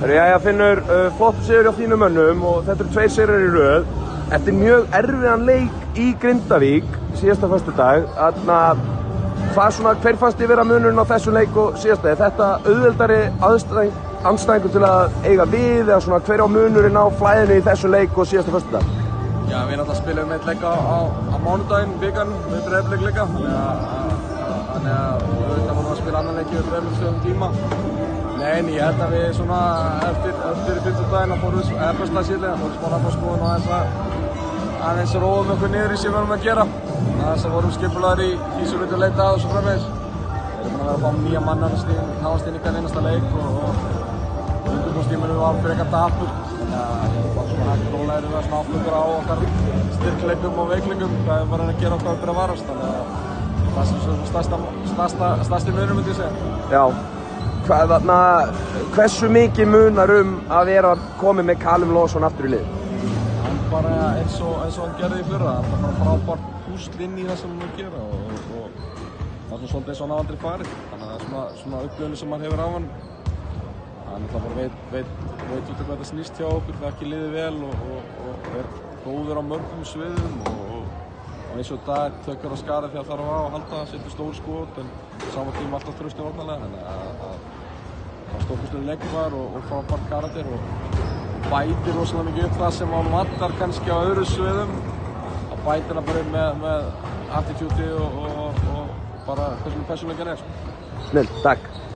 Jæja Finnur, flottur sigur hjá þínum mönnum og þetta eru 2 sigrar í röð. Eftir mjög erfiðan leik í Grindavík síðasta föstudag. Hver fannst þér vera munurinn á þessum leik og síðasta? Er þetta auðveldari andstæðingur til að eiga við eða svona hver á munurinn á flæðinu í þessum leik og síðasta föstudag? Já, við náttúrulega spilum eitt leik á mánudaginn, vikan, við Breiðablik líka. Þannig að við vorum að spila annan leiki við Breiðablik stöðum tíma. Nei, ég held að við svona eftir 15 daginn að fórum við föstudagsíðlega, fórum smá nafnarskoðun og aðeins róum okkur niður í sem við vorum að gera. Þess að vorum skipulaðir í því sem við viljum leita að og svo framvegis. Við erum búin að vera að fá nýja mann náðast inn í hvern einasta leik og undirbúningstíminn var frekar dapurt. Ég var svona hægt rólegri við að svona áflugur á okkar styrkleikum og veikleikum, hvað við varum að gera og hvað við byrjum að varast. Þannig að það er svona stærsti munur myndi ég segja. Já. Hversu mikið munar að vera komið með Callum Lawson aftur í lið? Hann bara eins og hann gerði í fyrra, hann var bara frábært púsl inn í það sem hann var að gera og það er svolítið eins og hann hafa aldrei farið. Þannig að það er svona upplifun sem hann hefur á hann. Hann bara veit út af hvað þetta snýst hjá okkur, það ekki liðið vel og er góður á mörgum sviðum og eins og í dag tökur á skarið þegar þarf á að halda, setur stór skot en saman tíma alltaf trösti varnarlega. Þannig að það var stórkostlegur leikmaður og frábær karakter og bætir rosalega mikið upp það sem hann vantar kannski á öðru sviðum. Það bætir hann bara með attitúti og bara hversu persónuleikinn er. Snill, takk.